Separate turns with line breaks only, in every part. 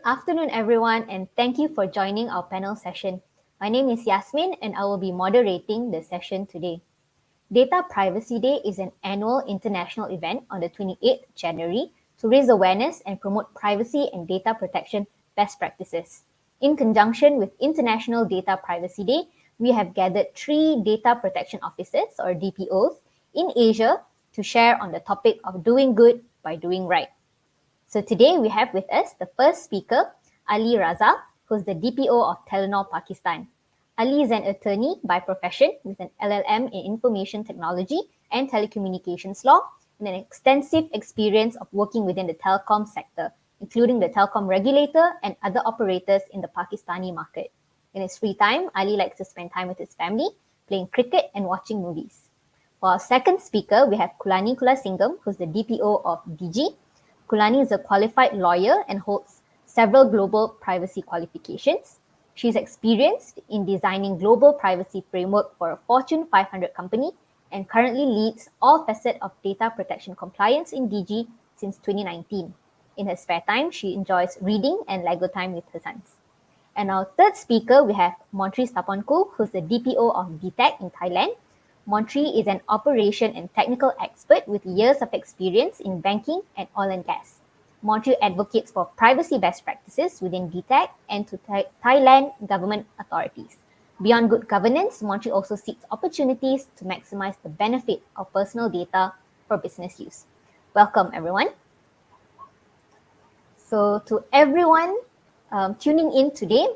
afternoon, everyone, and thank you for joining our panel session. My name is Yasmin, and I will be moderating the session today. Data Privacy Day is an annual international event on the 28th January to raise awareness and promote privacy and data protection best practices. In conjunction with International Data Privacy Day, we have gathered 3 data protection officers, or DPOs, in Asia to share on the topic of doing good by doing right. So today we have with us the first speaker, Ali Raza, who's the DPO of Telenor Pakistan. Ali is an attorney by profession with an LLM in Information Technology and Telecommunications Law and an extensive experience of working within the telecom sector, including the telecom regulator and other operators in the Pakistani market. In his free time, Ali likes to spend time with his family, playing cricket and watching movies. For our second speaker, we have Kulani Kulasingam, who's the DPO of Digi. Kulani is a qualified lawyer and holds several global privacy qualifications. She's experienced in designing global privacy framework for a Fortune 500 company and currently leads all facets of data protection compliance in Digi since 2019. In her spare time, she enjoys reading and Lego time with her sons. And our third speaker, we have Montri Stapornkul, who's the DPO of DTAC in Thailand. Montri is an operation and technical expert with years of experience in banking and oil and gas. Montri advocates for privacy best practices within DTAC and to Thailand government authorities. Beyond good governance, Montri also seeks opportunities to maximize the benefit of personal data for business use. Welcome, everyone. So to everyone tuning in today,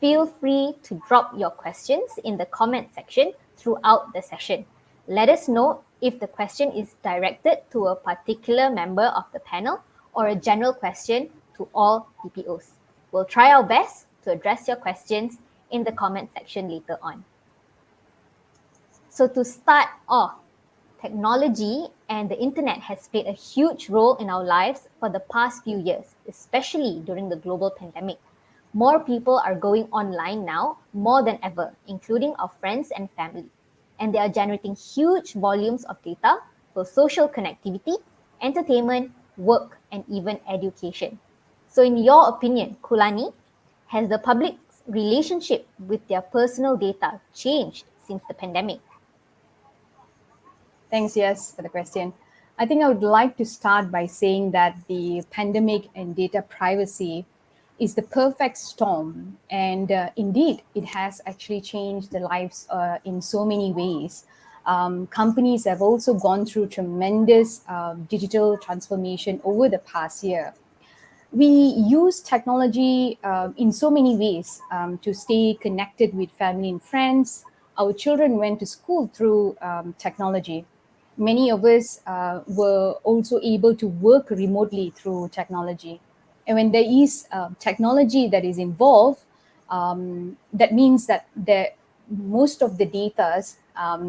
feel free to drop your questions in the comment section throughout the session. Let us know if the question is directed to a particular member of the panel or a general question to all DPOs. We'll try our best to address your questions in the comment section later on. So to start off, technology and the internet has played a huge role in our lives for the past few years, especially during the global pandemic. More people are going online now more than ever, including our friends and family. And they are generating huge volumes of data for social connectivity, entertainment, work, and even education. So in your opinion, Kulani, has the public's relationship with their personal data changed since the pandemic?
Thanks, Yes, for the question. I think I would like to start by saying that the pandemic and data privacy is the perfect storm. And indeed, it has actually changed the lives in so many ways. Companies have also gone through tremendous digital transformation over the past year. We use technology in so many ways to stay connected with family and friends. Our children went to school through technology. Many of us were also able to work remotely through technology. And when there is technology that is involved, that means that most of the data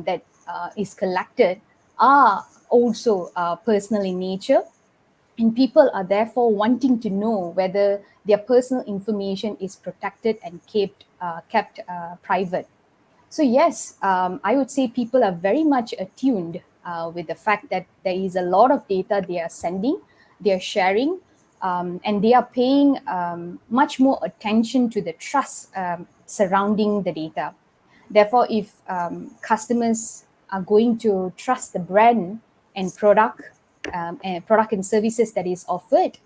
that is collected are also personal in nature. And people are therefore wanting to know whether their personal information is protected and kept private. So yes, I would say people are very much attuned with the fact that there is a lot of data they are sending, they are sharing, and they are paying much more attention to the trust surrounding the data. Therefore, if customers are going to trust the brand and product and services that is offered,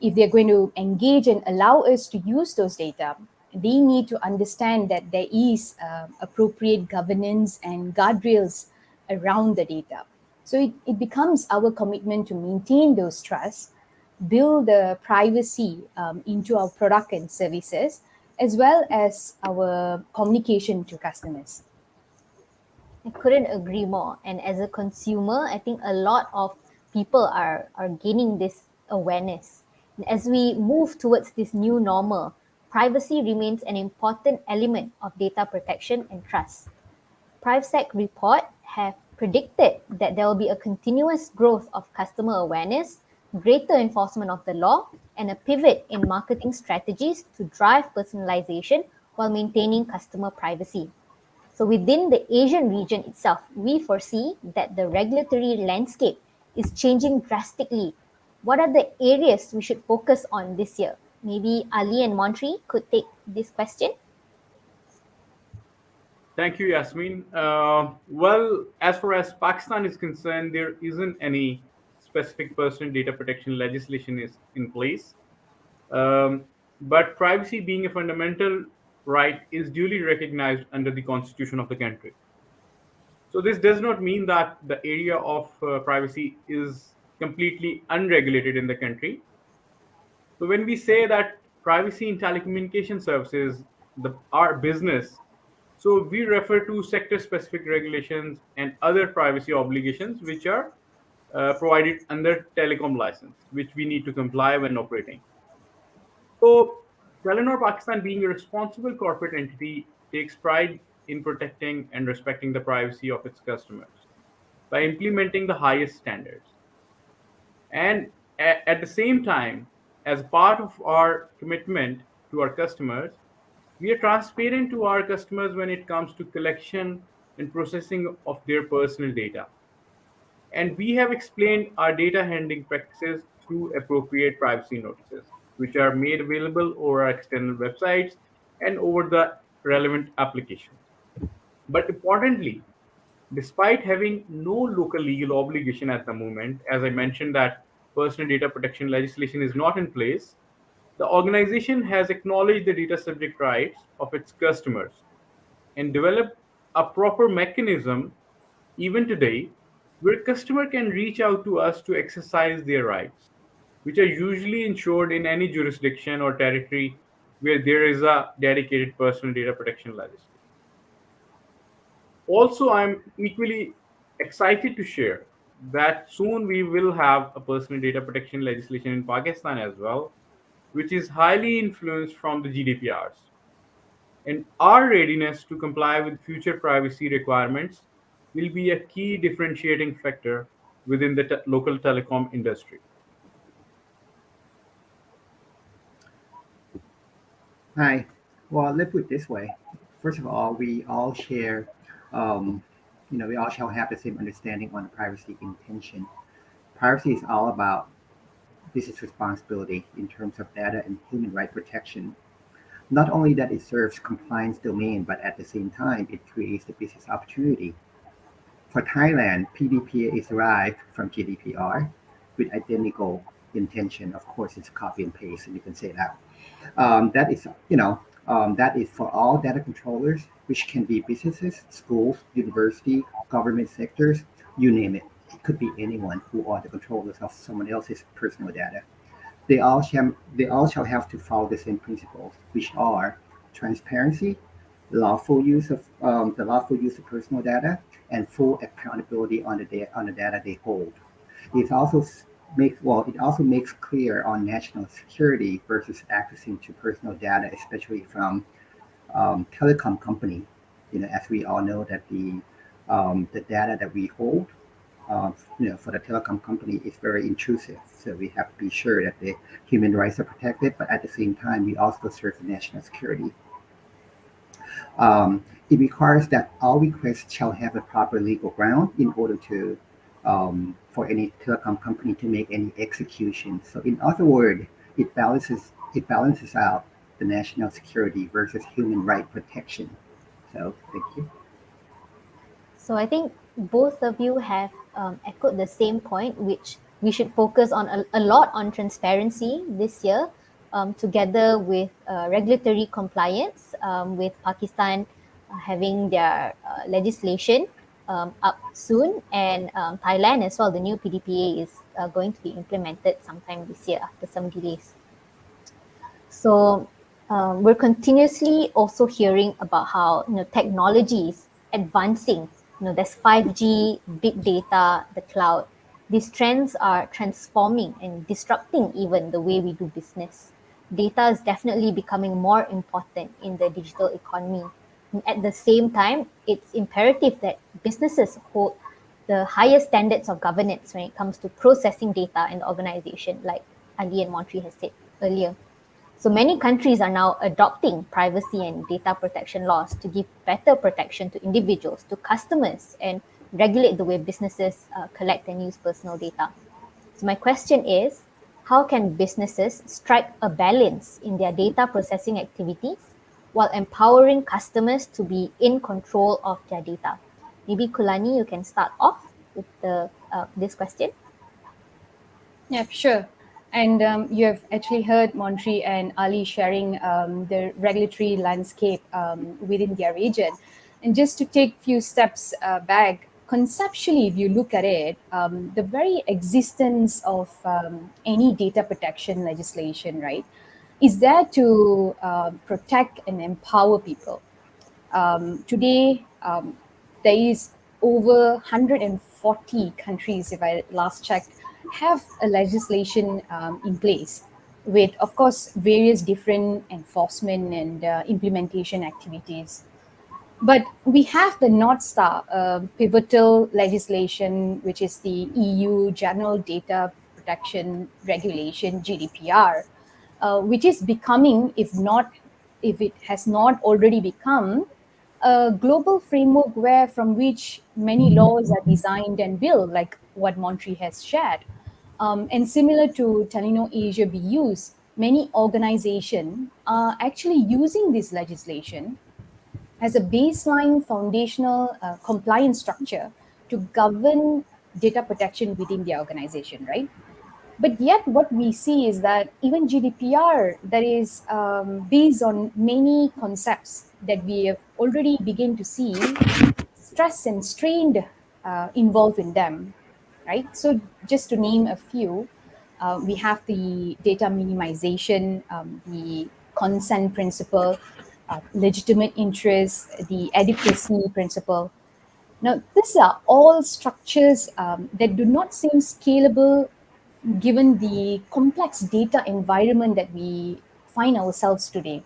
if they're going to engage and allow us to use those data, they need to understand that there is appropriate governance and guardrails around the data. So it becomes our commitment to maintain those trusts, build the privacy into our product and services, as well as our communication to customers.
I couldn't agree more. And as a consumer, I think a lot of people are gaining this awareness. And as we move towards this new normal, privacy remains an important element of data protection and trust. PriveSec report have predicted that there will be a continuous growth of customer awareness, greater enforcement of the law, and a pivot in marketing strategies to drive personalization while maintaining customer privacy. So within the Asian region itself, we foresee that the regulatory landscape is changing drastically. What are the areas we should focus on this year? Maybe Ali and Montri could take this question.
Thank you, Yasmin. Well, as far as Pakistan is concerned, there isn't any specific personal data protection legislation is in place. Um, but privacy being a fundamental right is duly recognized under the constitution of the country. So this does not mean that the area of privacy is completely unregulated in the country. So when we say that privacy in telecommunication services, our business, so we refer to sector-specific regulations and other privacy obligations which are provided under telecom license, which we need to comply when operating. So Telenor Pakistan, being a responsible corporate entity, takes pride in protecting and respecting the privacy of its customers by implementing the highest standards. And at the same time, as part of our commitment to our customers, we are transparent to our customers when it comes to collection and processing of their personal data. And we have explained our data handling practices through appropriate privacy notices, which are made available over our external websites and over the relevant applications. But importantly, despite having no local legal obligation at the moment, as I mentioned that personal data protection legislation is not in place, the organization has acknowledged the data subject rights of its customers and developed a proper mechanism even today where customer can reach out to us to exercise their rights, which are usually ensured in any jurisdiction or territory where there is a dedicated personal data protection legislation. Also, I'm equally excited to share that soon we will have a personal data protection legislation in Pakistan as well, which is highly influenced from the GDPRs. And our readiness to comply with future privacy requirements will be a key differentiating factor within the local telecom industry.
Hi. Well, let's put it this way. First of all, we all share, um, we all shall have the same understanding on privacy intention. Privacy is all about business responsibility in terms of data and human right protection. Not only that it serves compliance domain, but at the same time, it creates the business opportunity. For Thailand, PDPA is derived from GDPR with identical intention. Of course, it's copy and paste, and you can say that. That is, that is for all data controllers, which can be businesses, schools, university, government sectors, you name it. It could be anyone who are the controllers of someone else's personal data. They all shall have to follow the same principles, which are transparency, the lawful use of personal data, and full accountability on the data they hold. It also makes clear on national security versus accessing to personal data, especially from telecom company. As we all know that the data that we hold, for the telecom company is very intrusive. So we have to be sure that the human rights are protected, but at the same time, we also serve the national security. It requires that all requests shall have a proper legal ground in order to for any telecom company to make any execution. So in other words, it balances out the national security versus human right protection. So thank you.
So I think both of you have echoed the same point, which we should focus on a lot on transparency this year, together with regulatory compliance, with Pakistan having their legislation up soon, and Thailand as well. The new PDPA is going to be implemented sometime this year after some delays. So we're continuously also hearing about how technology is advancing. There's 5G, big data, the cloud. These trends are transforming and disrupting even the way we do business. Data is definitely becoming more important in the digital economy. And at the same time, it's imperative that businesses hold the highest standards of governance when it comes to processing data in the organization, like Ali and Montri has said earlier. So many countries are now adopting privacy and data protection laws to give better protection to individuals, to customers, and regulate the way businesses collect and use personal data. So my question is, How can businesses strike a balance in their data processing activities while empowering customers to be in control of their data? Maybe Kulani, you can start off with this question.
Yeah, sure. And you have actually heard Montri and Ali sharing the regulatory landscape within their region. And just to take a few steps back, conceptually, if you look at it, the very existence of any data protection legislation, right, is there to protect and empower people. Today, there is over 140 countries, if I last checked, have a legislation in place with, of course, various different enforcement and implementation activities. But we have the North Star pivotal legislation, which is the EU General Data Protection Regulation (GDPR), which is becoming, if it has not already become, a global framework where from which many laws are designed and built, like what Montri has shared. And similar to Telenor Asia BUs, many organizations are actually using this legislation as a baseline foundational compliance structure to govern data protection within the organization, right? But yet, what we see is that even GDPR, that is based on many concepts that we have already begun to see stress and strained involved in them, right? So, just to name a few, we have the data minimization, the consent principle, legitimate interest, the adequacy principle. Now, these are all structures that do not seem scalable given the complex data environment that we find ourselves today.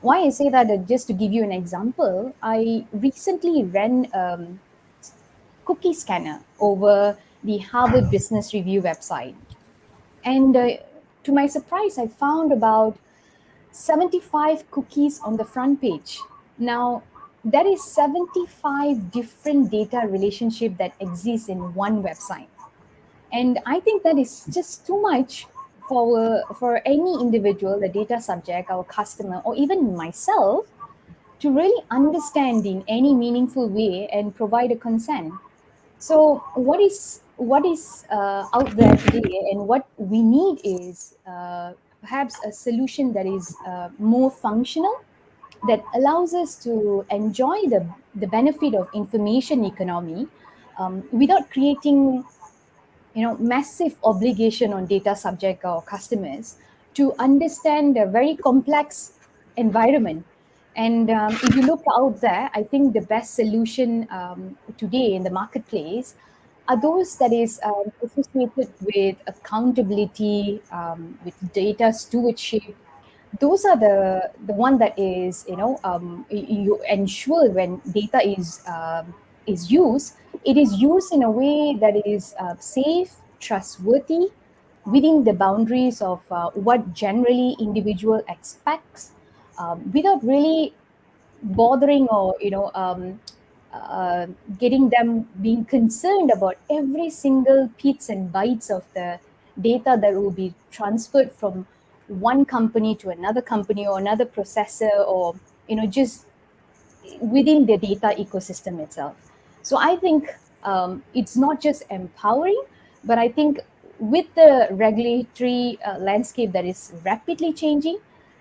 Why I say that, just to give you an example, I recently ran cookie scanner over the Harvard Business Review website. And to my surprise, I found about 75 cookies on the front page. Now, that is 75 different data relationship that exist in one website. And I think that is just too much for any individual, the data subject, our customer, or even myself, to really understand in any meaningful way and provide a consent. So what is out there today, and what we need is perhaps a solution that is more functional, that allows us to enjoy the benefit of information economy without creating massive obligation on data subject or customers to understand a very complex environment. And if you look out there, I think the best solution today in the marketplace are those that is associated with accountability, with data stewardship. Those are the one that is you ensure when data is used, it is used in a way that is safe, trustworthy, within the boundaries of what generally individual expects, without really bothering or uh, getting them being concerned about every single bits and bytes of the data that will be transferred from one company to another company or another processor, or just within the data ecosystem itself. So I think it's not just empowering, but I think with the regulatory landscape that is rapidly changing,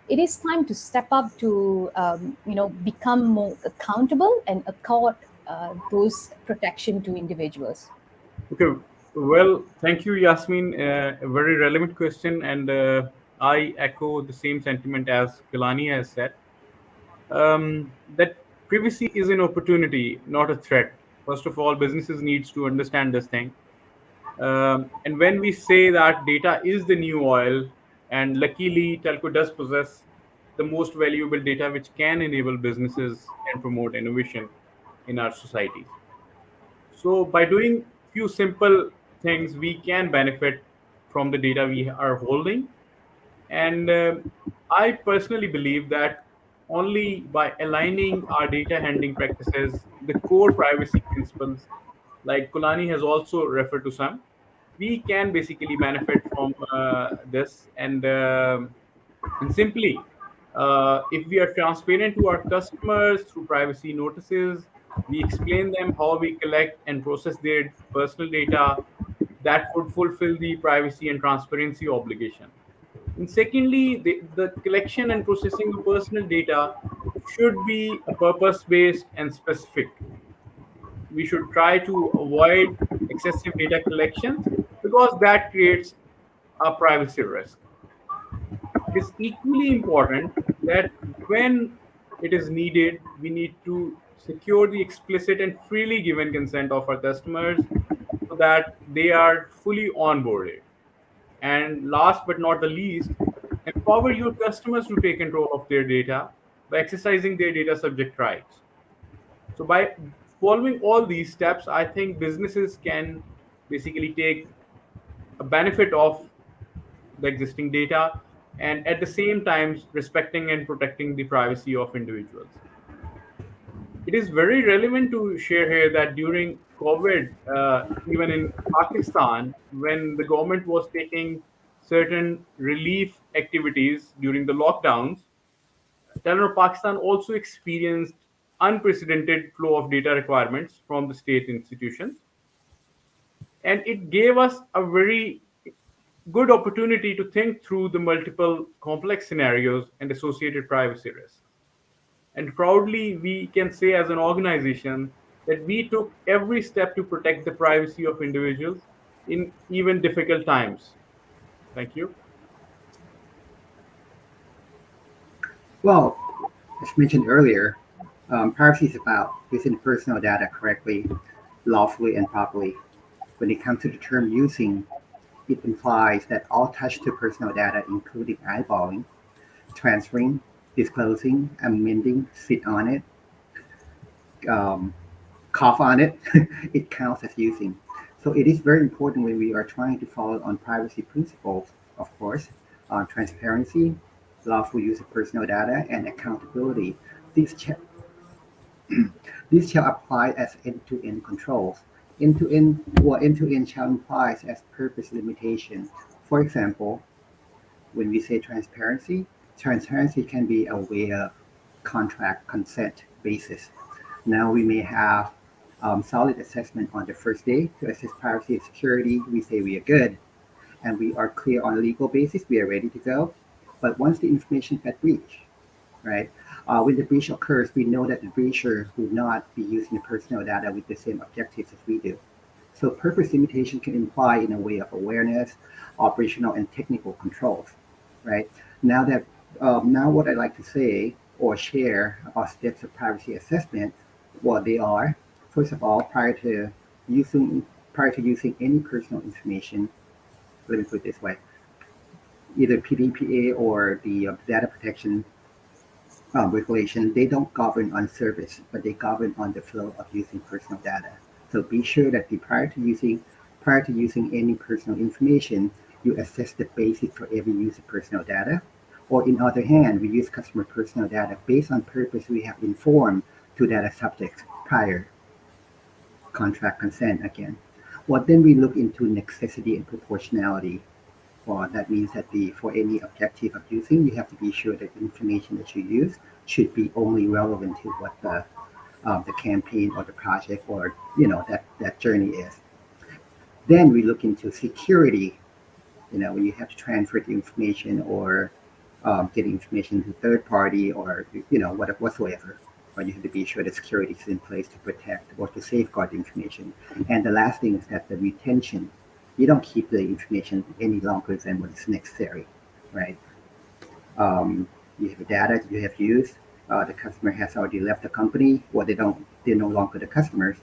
it is time to step up to become more accountable and accord those protection to individuals.
Okay, well, thank you, Yasmin. A very relevant question, and I echo the same sentiment as Kilani has said. That privacy is an opportunity, not a threat. First of all, businesses needs to understand this thing. And when we say that data is the new oil, and luckily telco does possess the most valuable data, which can enable businesses and promote innovation in our societies. So by doing few simple things, we can benefit from the data we are holding. And I personally believe that only by aligning our data handling practices, the core privacy principles, like Kulani has also referred to some. we can basically benefit from this. And simply, if we are transparent to our customers through privacy notices, we explain them how we collect and process their personal data, that would fulfill the privacy and transparency obligation. And secondly, the collection and processing of personal data should be a purpose-based and specific. We should try to avoid excessive data collections because that creates a privacy risk. It is equally important that when it is needed, we need to secure the explicit and freely given consent of our customers so that they are fully onboarded. And last but not the least, empower your customers to take control of their data by exercising their data subject rights. So by following all these steps, I think businesses can basically take a benefit of the existing data and at the same time respecting and protecting the privacy of individuals. It is very relevant to share here that during COVID, even in Pakistan, when the government was taking certain relief activities during the lockdowns, Telenor Pakistan also experienced unprecedented flow of data requirements from the state institutions, and it gave us a very good opportunity to think through the multiple complex scenarios and associated privacy risks. And proudly, we can say as an organization that we took every step to protect the privacy of individuals in even difficult times. Thank you.
Well, as mentioned earlier, privacy is about using personal data correctly, lawfully, and properly. When it comes to the term using, it implies that all touch to personal data, including eyeballing, transferring, disclosing, amending, sit on it, um, cough on it, it counts as using. So it is very important when we are trying to follow on privacy principles, of course, transparency, lawful use of personal data, and accountability. These these shall apply as end-to-end controls. End-to-end shall imply as purpose limitation. For example, when we say transparency, transparency can be a way of contract consent basis. Now we may have solid assessment on the first day to assess privacy and security. We say we are good and we are clear on a legal basis. We are ready to go. But once the information got breached, right? When the breach occurs, we know that the breacher will not be using the personal data with the same objectives as we do. So purpose limitation can imply in a way of awareness, operational and technical controls, right? Now that now what I like to say or share about steps of privacy assessment, what they are. First of all, using prior to using any personal information, let me put it this way, either PDPA or the data protection regulation, they don't govern on service, but they govern on the flow of using personal data. So be sure that prior to using any personal information, you assess the basics for every use of personal data. Or in other hand, we use customer personal data based on purpose we have informed to data subjects prior contract consent again. Well, then we look into necessity and proportionality. Well, that means that for any objective of using, you have to be sure that the information that you use should be only relevant to what the campaign or the project or that journey is. Then we look into security. When you have to transfer the information or get information to third party or whatsoever. But you have to be sure that security is in place to protect or to safeguard the information. And the last thing is that the retention. You don't keep the information any longer than what is necessary, right? You have data that you have used. The customer has already left the company, or they're no longer the customers,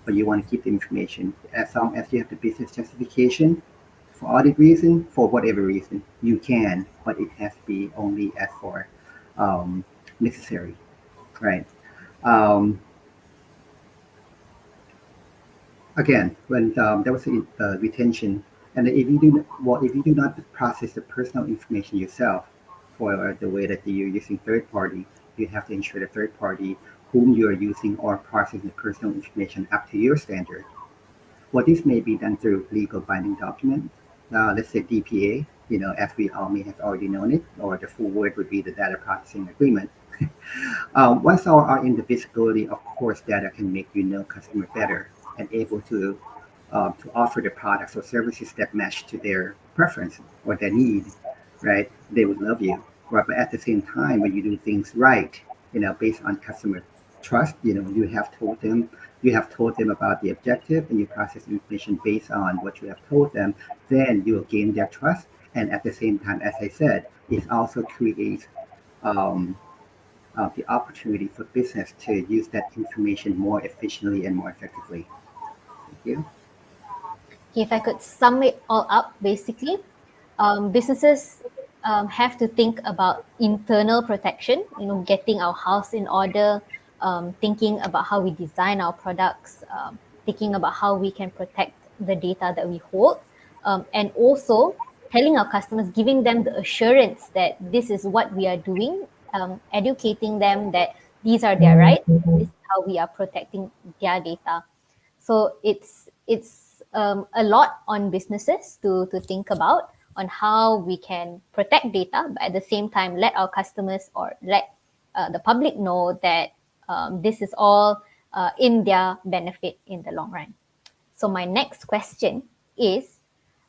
but you want to keep the information. As long as you have the business justification for audit reason, for whatever reason, you can, but it has to be only as for necessary, right? Um, Again, when there was a retention, and if you do not process the personal information yourself for the way that you're using third party, you have to ensure the third party whom you are using or processing the personal information up to your standard. Well, this may be done through legal binding documents, let's say DPA, as we all may have already known it, or the full word would be the Data Processing Agreement. Once all are in the visibility, of course, data can make you know customer better and able to offer the products or services that match to their preference or their need, right? They would love you. Right? But at the same time, when you do things right, based on customer trust, you have told them about the objective and you process information based on what you have told them, then you will gain their trust. And at the same time, as I said, it also creates um, the opportunity for business to use that information more efficiently and more effectively. Thank you.
If I could sum it all up, basically, businesses have to think about internal protection, getting our house in order, thinking about how we design our products, thinking about how we can protect the data that we hold, and also telling our customers, giving them the assurance that this is what we are doing, educating them that these are their rights, this is how we are protecting their data. So it's a lot on businesses to think about on how we can protect data, but at the same time let our customers or let the public know that this is all in their benefit in the long run. So my next question is,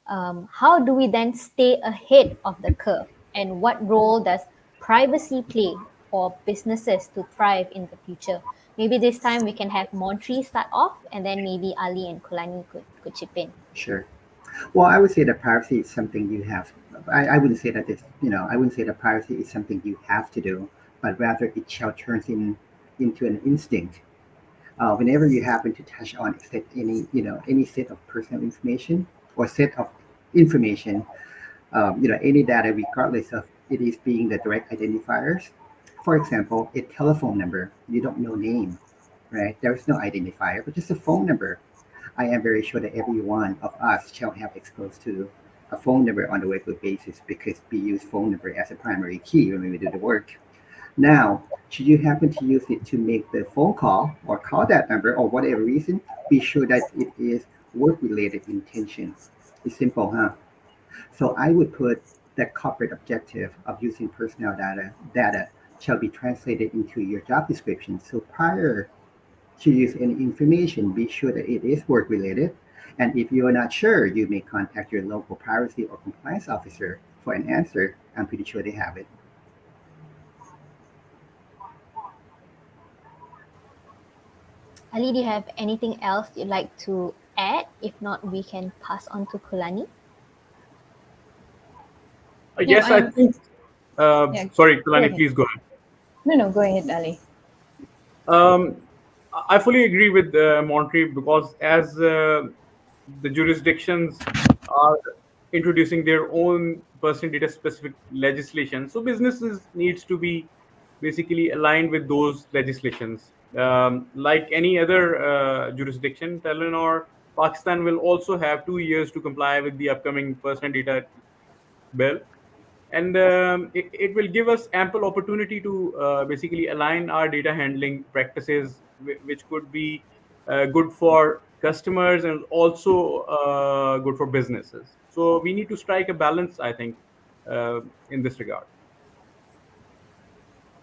how do we then stay ahead of the curve, and what role does privacy play for businesses to thrive in the future? Maybe this time we can have Montri start off, and then maybe Ali and Kulani could chip in.
Sure. Well, I would say that privacy is something you have. I wouldn't say that I wouldn't say that privacy is something you have to do, but rather it shall turns into an instinct. Whenever you happen to touch on any set of personal information or set of information, any data, regardless of it is being the direct identifiers. For example, a telephone number, you don't know name, right? There is no identifier, but just a phone number. I am very sure that every one of us shall have exposed to a phone number on a regular basis because we use phone number as a primary key when we do the work. Now, should you happen to use it to make the phone call or call that number or whatever reason, be sure that it is work-related intention. It's simple, huh? So I would put that corporate objective of using personnel data shall be translated into your job description. So prior to use any information, be sure that it is work related. And if you are not sure, you may contact your local privacy or compliance officer for an answer. I'm pretty sure they have it.
Ali, do you have anything else you'd like to add? If not, we can pass on to Kulani.
Yeah,
Yes, I think.
yeah,
Sorry,
go
Kulani,
ahead.
please go ahead.
No, go ahead, Ali.
Um, I fully agree with Montri because as the jurisdictions are introducing their own personal data specific legislation, so businesses needs to be basically aligned with those legislations. Like any other jurisdiction, Telenor Pakistan will also have 2 years to comply with the upcoming personal data bill, and it will give us ample opportunity to basically align our data handling practices, which could be good for customers and also good for businesses. So we need to strike a balance, I think, in this regard.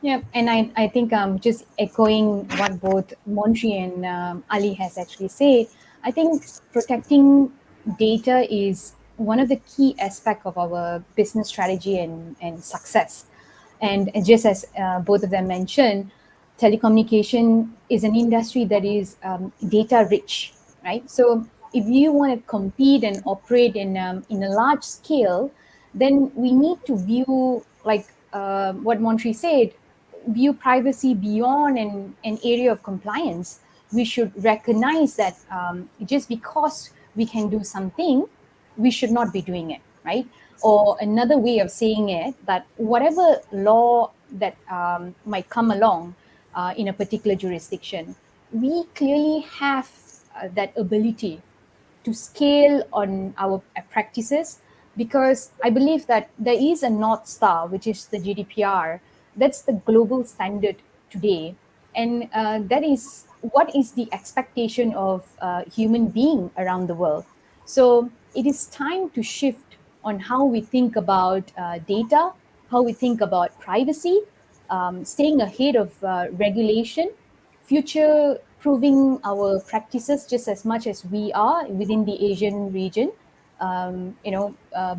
Yeah, and I think just echoing what both Montri and Ali has actually said, I think protecting data is one of the key aspects of our business strategy and success. And just as both of them mentioned, telecommunication is an industry that is data rich, right? So if you want to compete and operate in a large scale, then we need to view, like what Montri said, view privacy beyond an area of compliance. We should recognize that just because we can do something, we should not be doing it, right? Or another way of saying it, that whatever law that might come along in a particular jurisdiction, we clearly have that ability to scale on our practices, because I believe that there is a North Star, which is the GDPR. That's the global standard today. And that is what is the expectation of human being around the world. So it is time to shift on how we think about data, how we think about privacy, staying ahead of regulation, future proving our practices just as much as we are within the Asian region,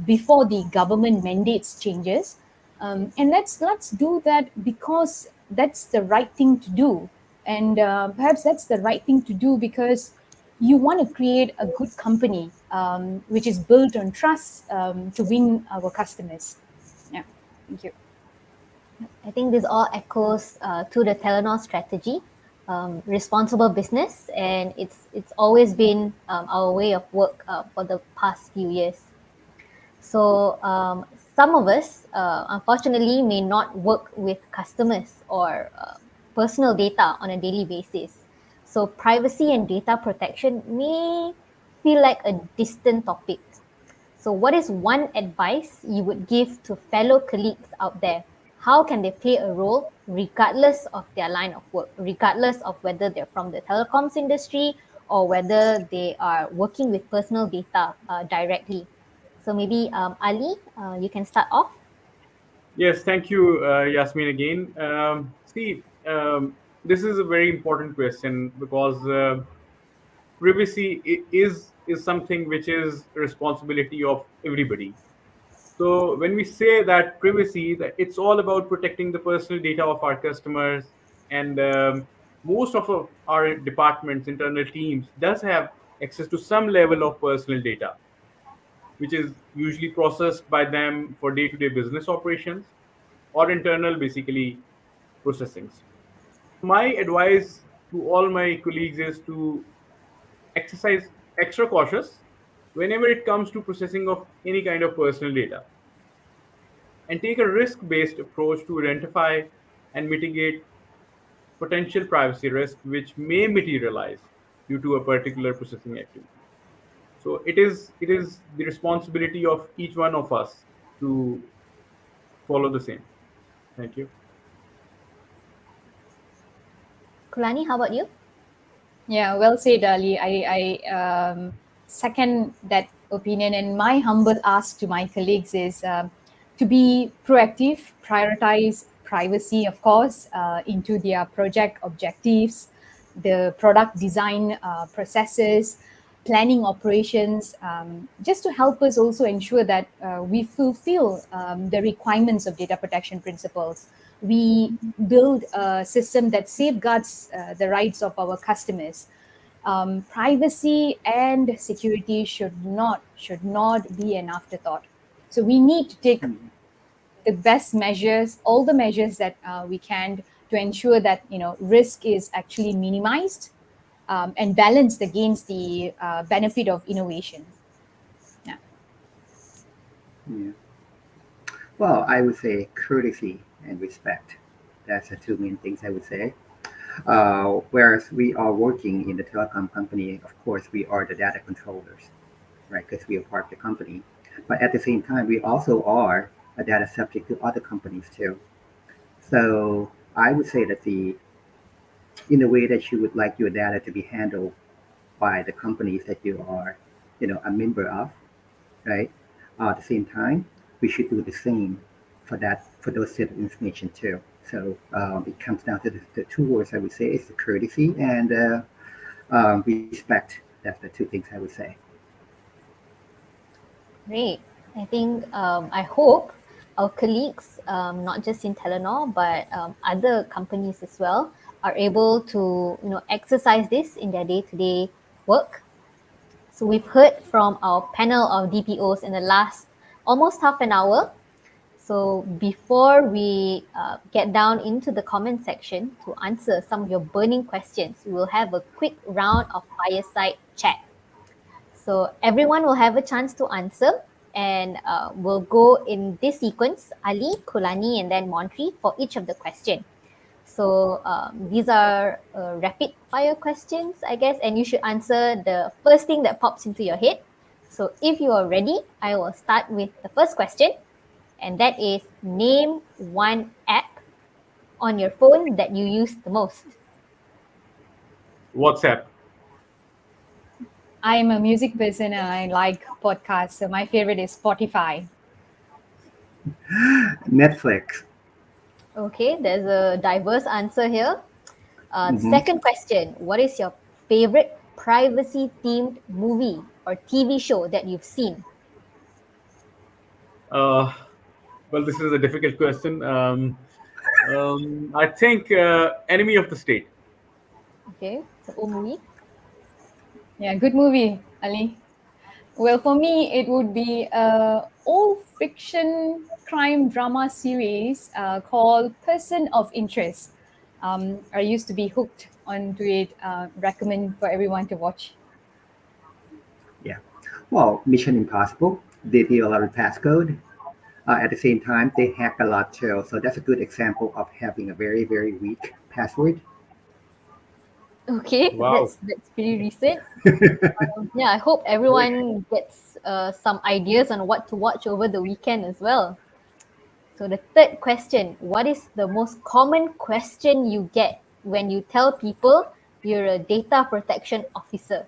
before the government mandates changes. And let's do that because that's the right thing to do. And perhaps that's the right thing to do because you want to create a good company, which is built on trust, to win our customers. Yeah, thank you.
I think this all echoes to the Telenor strategy, responsible business, and it's always been our way of work for the past few years. So some of us, unfortunately, may not work with customers or personal data on a daily basis. So privacy and data protection may feel like a distant topic. So what is one advice you would give to fellow colleagues out there? How can they play a role regardless of their line of work, regardless of whether they're from the telecoms industry or whether they are working with personal data directly? So maybe Ali, you can start off.
Yes, thank you, Yasmin, again. This is a very important question because privacy is something which is responsibility of everybody. So when we say that privacy, that it's all about protecting the personal data of our customers, and most of our departments, internal teams, does have access to some level of personal data, which is usually processed by them for day-to-day business operations or internal, basically, processings. My advice to all my colleagues is to exercise extra cautious whenever it comes to processing of any kind of personal data, and take a risk-based approach to identify and mitigate potential privacy risk which may materialize due to a particular processing activity. So it is the responsibility of each one of us to follow the same. Thank you.
Kulani, how about you?
Yeah, well said, Ali. I second that opinion. And my humble ask to my colleagues is to be proactive, prioritize privacy, of course, into their project objectives, the product design processes, planning operations, just to help us also ensure that we fulfill the requirements of data protection principles. We build a system that safeguards the rights of our customers. Privacy and security should not be an afterthought. So we need to take the best measures, all the measures that we can to ensure that risk is actually minimized, and balanced against the benefit of innovation. Yeah.
Yeah. Well, I would say courtesy and respect. That's the two main things I would say. Whereas we are working in the telecom company, of course, we are the data controllers, right? Because we are part of the company. But at the same time, we also are a data subject to other companies too. So I would say that in the way that you would like your data to be handled by the companies that you are, a member of, right? At the same time, we should do the same for those set of information too. So it comes down to the two words I would say is the courtesy and respect. That's the two things I would say.
Great. I think I hope our colleagues, not just in Telenor but other companies as well, are able to exercise this in their day-to-day work. So we've heard from our panel of DPOs in the last almost half an hour. So before we get down into the comment section to answer some of your burning questions, we will have a quick round of fireside chat. So everyone will have a chance to answer, and we'll go in this sequence: Ali, Kulani, and then Montri for each of the questions. So these are rapid fire questions, I guess, and you should answer the first thing that pops into your head. So if you are ready, I will start with the first question, and that is: name one app on your phone that you use the most.
WhatsApp.
I'm a music person and I like podcasts. So my favorite is Spotify.
Netflix.
Okay, there's a diverse answer here. The
Hmm.
second question: what is your favorite privacy-themed movie or TV show that you've seen?
Uh, well, this is a difficult question. I think Enemy of the State.
Okay, it's an old movie.
Yeah, good movie, Ali. Well, for me, it would be a old fiction crime drama series called Person of Interest. I used to be hooked onto it. Recommend for everyone to watch.
Yeah. Well, Mission Impossible. They deal a lot of passcode. At the same time, they hack a lot too. So that's a good example of having a very, very weak password.
Okay,
Wow.
that's pretty recent. Yeah, I hope everyone gets some ideas on what to watch over the weekend as well. So the third question: what is the most common question you get when you tell people you're a data protection officer?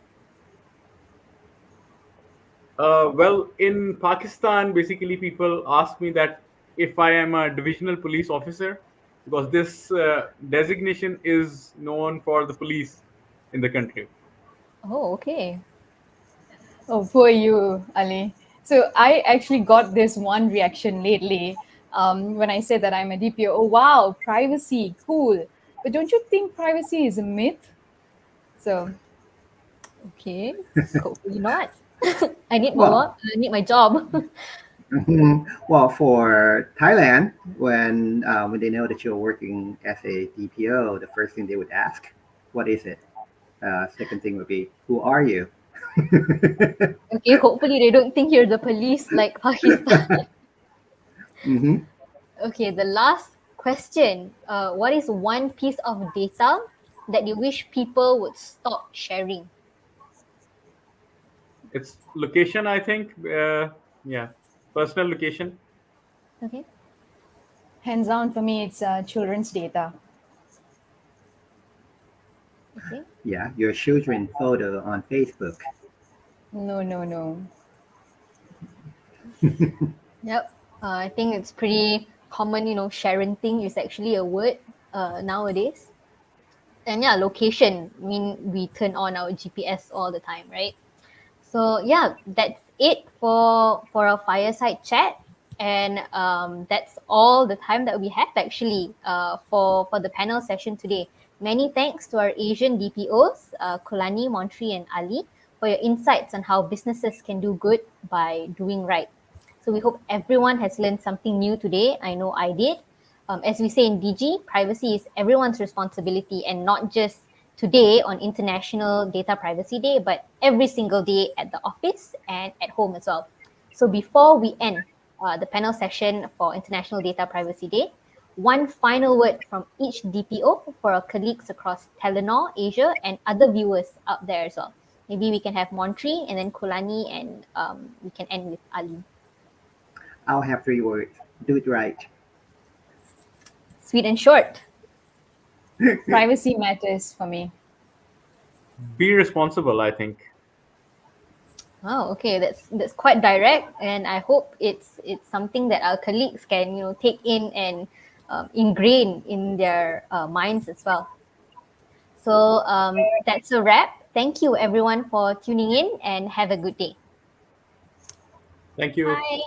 Well, in Pakistan, basically, people ask me that if I am a divisional police officer, because this designation is known for the police in the country.
Oh, okay.
Oh, poor you, Ali. So I actually got this one reaction lately when I said that I'm a DPO. Oh, wow, privacy, cool. But don't you think privacy is a myth? So
Okay. Hopefully not. I need my
Well,
work. I need my job.
mhm. Well, for Thailand, when they know that you're working as a DPO, the first thing they would ask, "What is it?" Second thing would be, "Who are you?"
Okay. Hopefully they don't think you're the police like Pakistan.
Hmm.
Okay. The last question. What is one piece of data that you wish people would stop sharing?
It's location, I think. Yeah, personal location.
Okay.
hands down for me, it's children's data.
Okay.
Yeah, your children photo on Facebook.
No, no, no.
Yep. I think it's pretty common, sharing thing is actually a word nowadays. And yeah, location. I mean, we turn on our GPS all the time, right? So yeah, that's it for our fireside chat, and that's all the time that we have actually for the panel session today. Many thanks to our Asian DPOs, Kulani, Montri, and Ali, for your insights on how businesses can do good by doing right. So we hope everyone has learned something new today. I know I did. As we say in Digi, privacy is everyone's responsibility and not just today on International Data Privacy Day, but every single day at the office and at home as well. So before we end the panel session for International Data Privacy Day, one final word from each DPO for our colleagues across Telenor, Asia, and other viewers out there as well. Maybe we can have Montri and then Kulani, and we can end with Ali.
I'll have 3 words. Do it right.
Sweet and short.
Privacy matters for me.
Be responsible, I think.
Oh, okay. That's quite direct, and I hope it's something that our colleagues can take in and ingrain in their minds as well. So that's a wrap. Thank you everyone for tuning in, and have a good day.
Thank you.
Bye.